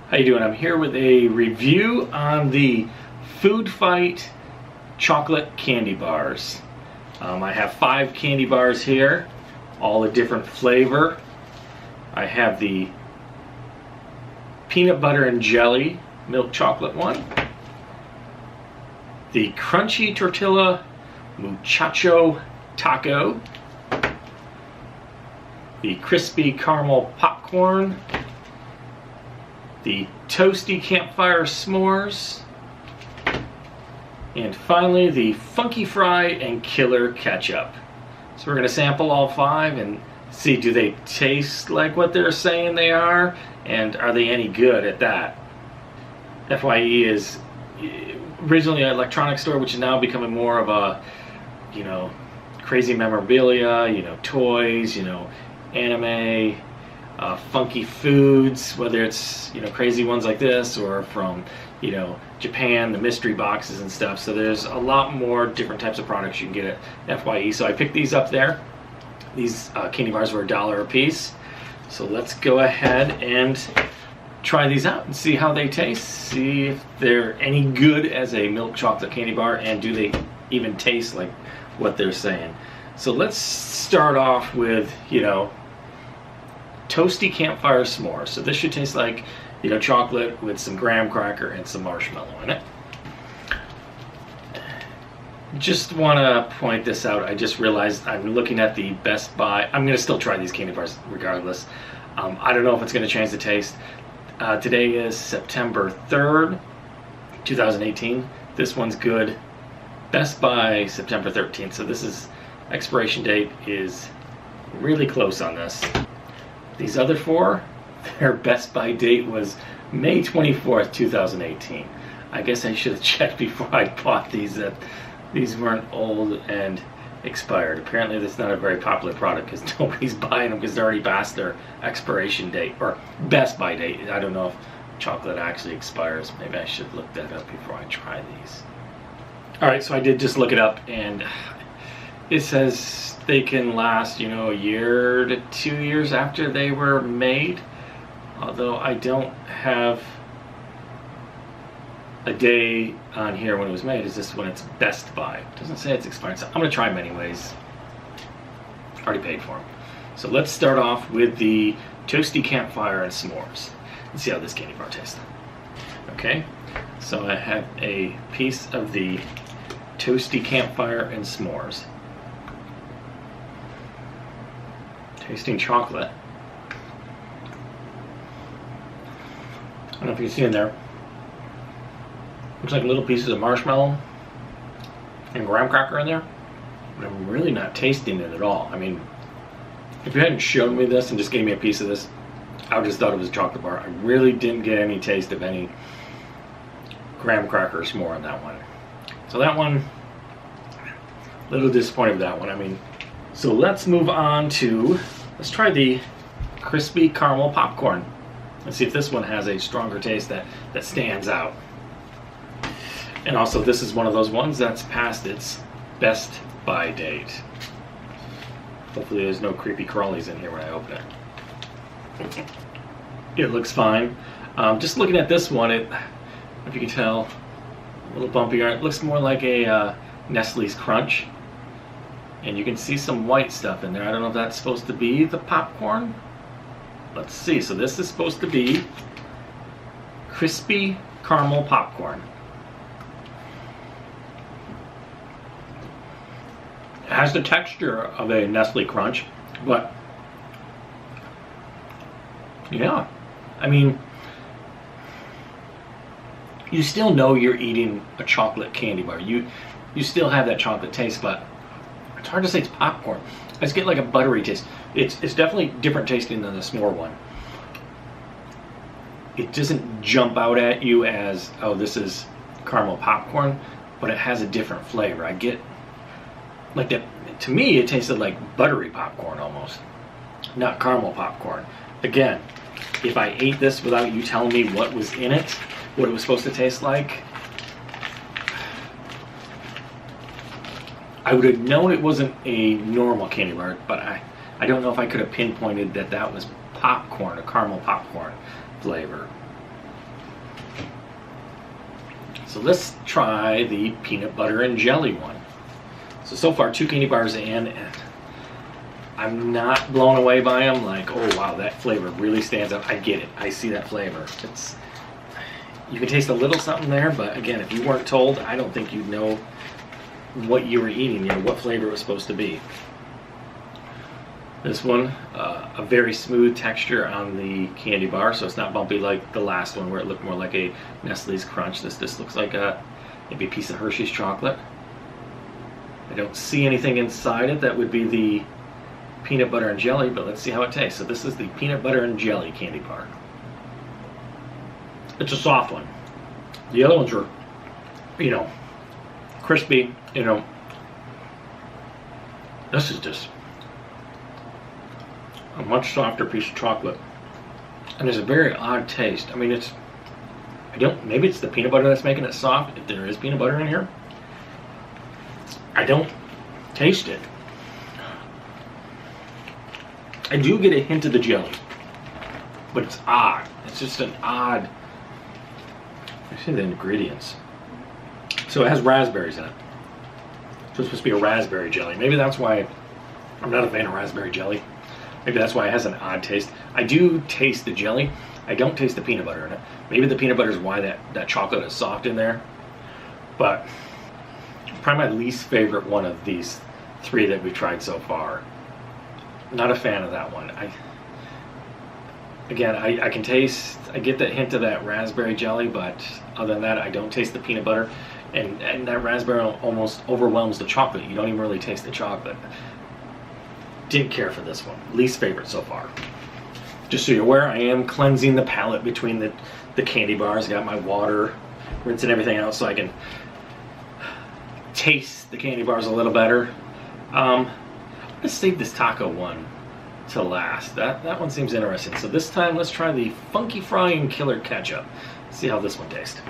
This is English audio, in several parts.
How you doing? I'm here with a review on the Food Fight chocolate candy bars. I have 5 candy bars here, all a different flavor. I have the peanut butter and jelly milk chocolate one, the crunchy tortilla muchacho taco, the crispy caramel popcorn, the Toasty Campfire Smores, and finally the Funky Fry and Killer Ketchup. So we're going to sample all 5 and see, do they taste like what they're saying they are, and are they any good at that? FYE is originally an electronics store, which is now becoming more of a, crazy memorabilia, toys, anime, funky foods, whether it's crazy ones like this or from Japan, the mystery boxes and stuff. So there's a lot more different types of products you can get at FYE. So I picked these up there. These candy bars were $1 a piece. So let's go ahead and try these out and see how they taste, see if they're any good as a milk chocolate candy bar, and do they even taste like what they're saying. So let's start off with Toasty Campfire S'mores. So this should taste like chocolate with some graham cracker and some marshmallow in it. Just want to point this out. I just realized I'm looking at the Best Buy. I'm going to still try these candy bars regardless. I don't know if it's going to change the taste. Today is September 3rd, 2018. This one's good. Best Buy September 13th. So this is expiration date is really close on this. These other 4, their Best Buy date was May 24th, 2018. I guess I should have checked before I bought these that these weren't old and expired. Apparently that's not a very popular product because nobody's buying them because they're already past their expiration date or Best Buy date. I don't know if chocolate actually expires. Maybe I should look that up before I try these. Alright, so I did just look it up, and it says they can last, a year to 2 years after they were made. Although I don't have a day on here when it was made. Is this when it's Best Buy? It doesn't say it's expired, so I'm going to try them anyways. Already paid for them. So let's start off with the Toasty Campfire and S'mores. Let's see how this candy bar tastes. Okay, so I have a piece of the Toasty Campfire and S'mores. Tasting chocolate. I don't know if you can see in there. Looks like little pieces of marshmallow and graham cracker in there. But I'm really not tasting it at all. I mean, if you hadn't shown me this and just gave me a piece of this, I would have just thought it was a chocolate bar. I really didn't get any taste of any graham cracker or s'more on that one. So that one, a little disappointed with that one. I mean, so let's move on to, let's try the crispy caramel popcorn. Let's see if this one has a stronger taste that stands out. And also, this is one of those ones that's past its Best Buy date. Hopefully there's no creepy crawlies in here when I open it. It looks fine. Just looking at this one, if you can tell, a little bumpier. It looks more like a Nestle's Crunch. And you can see some white stuff in there. I don't know if that's supposed to be the popcorn. Let's see. So this is supposed to be crispy caramel popcorn. It has the texture of a Nestle Crunch, but yeah, I mean, you still know you're eating a chocolate candy bar. You still have that chocolate taste, but it's hard to say it's popcorn. I just get like a buttery taste. It's definitely different tasting than the s'more one. It doesn't jump out at you as, oh, this is caramel popcorn, but it has a different flavor. I get like that. To me, it tasted like buttery popcorn almost, not caramel popcorn. Again, if I ate this without you telling me what was in it, what it was supposed to taste like, I would have known it wasn't a normal candy bar, but I don't know if I could have pinpointed that that was popcorn, a caramel popcorn flavor. So let's try the peanut butter and jelly one. So far 2 candy bars in, and I'm not blown away by them. Like, oh wow, that flavor really stands out. I get it. I see that flavor. You can taste a little something there, but again, if you weren't told, I don't think you'd know what you were eating, what flavor it was supposed to be. This one, a very smooth texture on the candy bar, so it's not bumpy like the last one where it looked more like a Nestle's Crunch. This looks like maybe a piece of Hershey's chocolate. I don't see anything inside it that would be the peanut butter and jelly, but let's see how it tastes. So this is the peanut butter and jelly candy bar. It's a soft one. The other ones are, crispy, This is just a much softer piece of chocolate. And there's a very odd taste. I mean, maybe it's the peanut butter that's making it soft, if there is peanut butter in here. I don't taste it. I do get a hint of the jelly, but it's odd. It's just an odd. I see the ingredients. So it has raspberries in it. So it's supposed to be a raspberry jelly. Maybe that's why I'm not a fan of raspberry jelly. Maybe that's why it has an odd taste. I do taste the jelly. I don't taste the peanut butter in it. Maybe the peanut butter is why that chocolate is soft in there. But probably my least favorite one of these 3 that we've tried so far. Not a fan of that one. I can taste, I get that hint of that raspberry jelly, but other than that, I don't taste the peanut butter. And that raspberry almost overwhelms the chocolate. You don't even really taste the chocolate. Didn't care for this one. Least favorite so far. Just so you're aware, I am cleansing the palate between the candy bars. Got my water, rinsing everything out so I can taste the candy bars a little better. I'm gonna save this taco one to last. That one seems interesting. So this time, let's try the Funky Frying Killer Ketchup. See how this one tastes.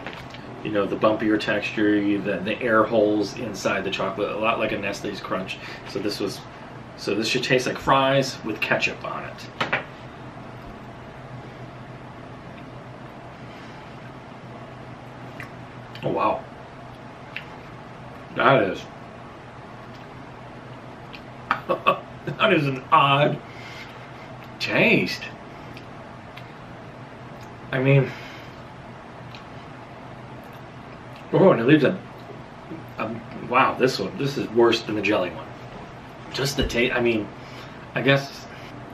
The bumpier texture, the air holes inside the chocolate, a lot like a Nestle's Crunch. So this should taste like fries with ketchup on it. Oh wow. That is an odd taste. I mean, oh, and it leaves wow, this is worse than the jelly one. Just the taste, I guess,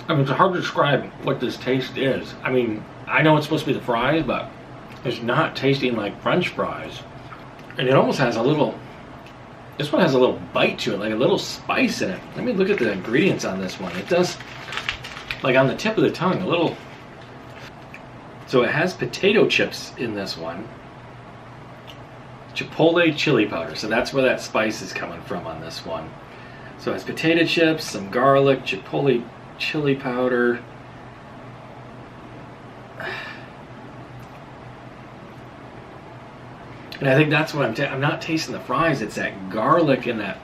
it's hard to describe what this taste is. I know it's supposed to be the fries, but it's not tasting like French fries. And it almost has this one has a little bite to it, like a little spice in it. Let me look at the ingredients on this one. It does, like on the tip of the tongue, a little. So it has potato chips in this one. Chipotle chili powder, so that's where that spice is coming from on this one. So it's potato chips, some garlic, chipotle chili powder. And I think that's what I'm not tasting the fries. It's that garlic and that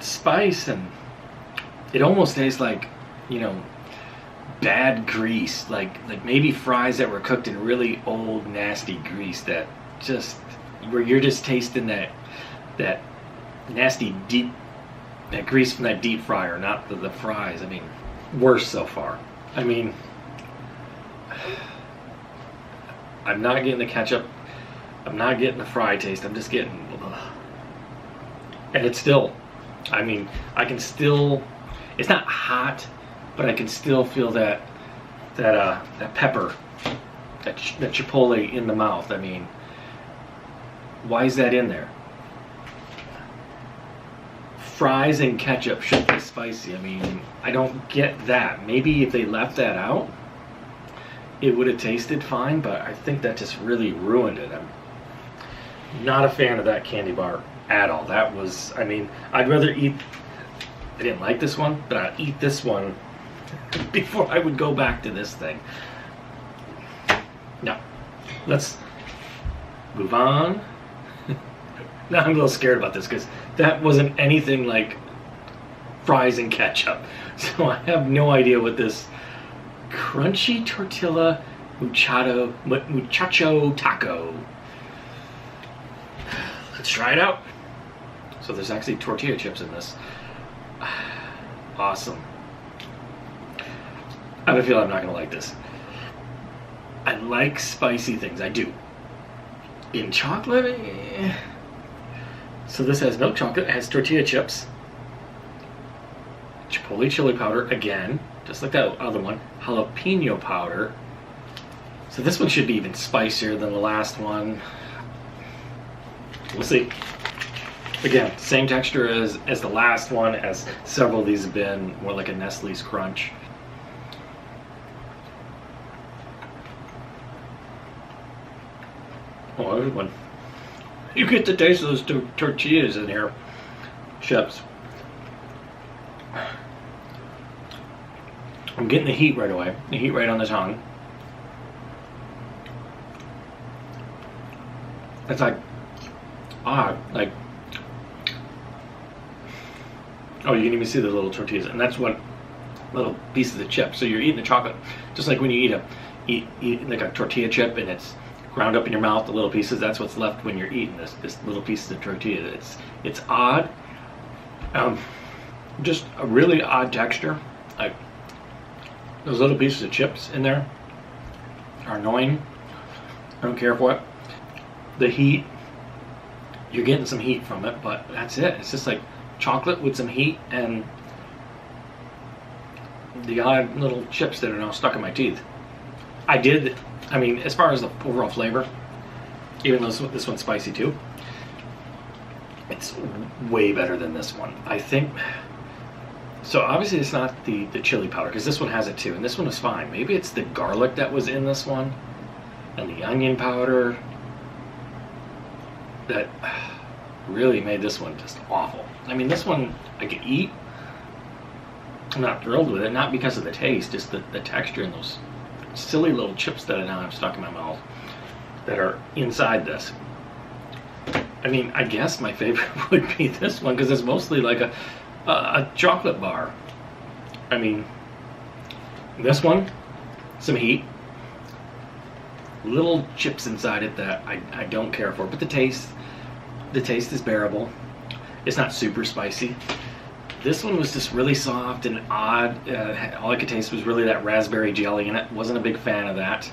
spice, and it almost tastes like, bad grease, like maybe fries that were cooked in really old nasty grease, that just where you're just tasting that nasty that grease from that deep fryer, not the fries. Worse so far. I'm not getting the ketchup. I'm not getting the fry taste. I'm just getting, and it's still, I can still, it's not hot, but I can still feel that pepper, that chipotle in the mouth. Why is that in there? Fries and ketchup should be spicy. I don't get that. Maybe if they left that out, it would have tasted fine, but I think that just really ruined it. I'm not a fan of that candy bar at all. That was, I'd rather eat, I didn't like this one, but I'd eat this one before I would go back to this thing. No. Let's move on. Now I'm a little scared about this because that wasn't anything like fries and ketchup. So I have no idea what this crunchy tortilla muchacho taco Let's try it out. So there's actually tortilla chips in this. Awesome. I have a feeling I'm not going to like this. I like spicy things. I do. In chocolate, So this has milk chocolate. It has tortilla chips. Chipotle chili powder again, just like that other one. Jalapeno powder. So this one should be even spicier than the last one. We'll see. Again, same texture as the last one, as several of these have been, more like a Nestle's Crunch. Oh, there's one. You get the taste of those tortillas in here. Chips. I'm getting the heat right away. The heat right on the tongue. It's like odd, like, oh, you can even see the little tortillas, and that's what little pieces of chips. So you're eating the chocolate, just like when you eat like a tortilla chip, and it's ground up in your mouth, the little pieces. That's what's left when you're eating this little pieces of tortilla. It's odd, just a really odd texture. Like those little pieces of chips in there are annoying. I don't care for it. The heat, you're getting some heat from it, but that's it. It's just like chocolate with some heat and the odd little chips that are now stuck in my teeth. I mean, as far as the overall flavor, even though this one's spicy too, it's way better than this one. I think, so obviously it's not the chili powder, because this one has it too, and this one was fine. Maybe it's the garlic that was in this one, and the onion powder, that really made this one just awful. I mean, this one I could eat. I'm not thrilled with it, not because of the taste, just the texture and those silly little chips that I now have stuck in my mouth that are inside this. I mean, I guess my favorite would be this one, because it's mostly like a chocolate bar. I mean, this one, some heat, little chips inside it that I don't care for, but the taste is bearable. It's not super spicy. This one was just really soft and odd. All I could taste was really that raspberry jelly in it. Wasn't a big fan of that.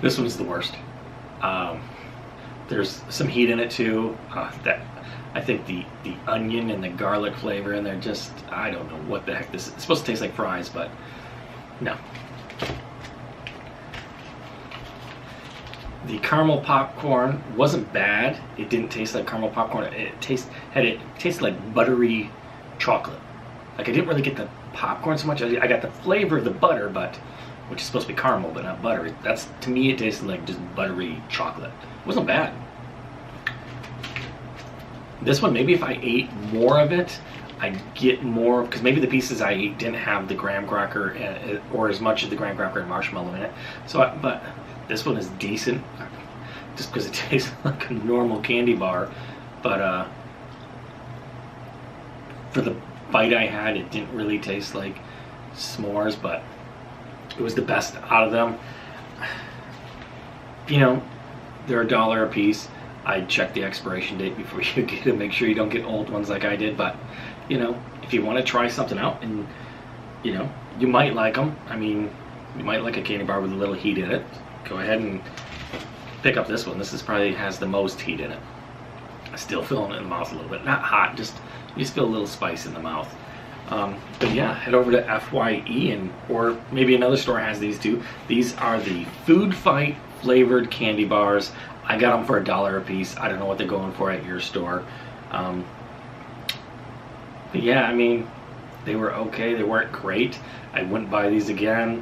This one's the worst. There's some heat in it too. I think the onion and the garlic flavor in there, just, I don't know what the heck this is. It's supposed to taste like fries, but no. The caramel popcorn wasn't bad. It didn't taste like caramel popcorn. It tasted like buttery chocolate. Like, I didn't really get the popcorn so much. I got the flavor of the butter, but which is supposed to be caramel, but not butter. That's, to me, it tasted like just buttery chocolate. It wasn't bad. This one, maybe if I ate more of it, I'd get more, because maybe the pieces I ate didn't have the graham cracker or as much of the graham cracker and marshmallow in it. So, but this one is decent, just because it tastes like a normal candy bar. But for the bite I had, it didn't really taste like s'mores, but it was the best out of them. You know, they're $1 a piece. I'd check the expiration date before you get them. Make sure you don't get old ones like I did. But, you know, if you want to try something out, and, you know, you might like them. I mean, you might like a candy bar with a little heat in it. Go ahead and pick up this one. This is probably has the most heat in it. I'm still feeling it in the mouth a little bit. Not hot, just, you just feel a little spice in the mouth. But yeah, head over to FYE, or maybe another store has these too. These are the Food Fight flavored candy bars. I got them for $1 a piece. I don't know what they're going for at your store. But yeah, I mean, they were okay. They weren't great. I wouldn't buy these again.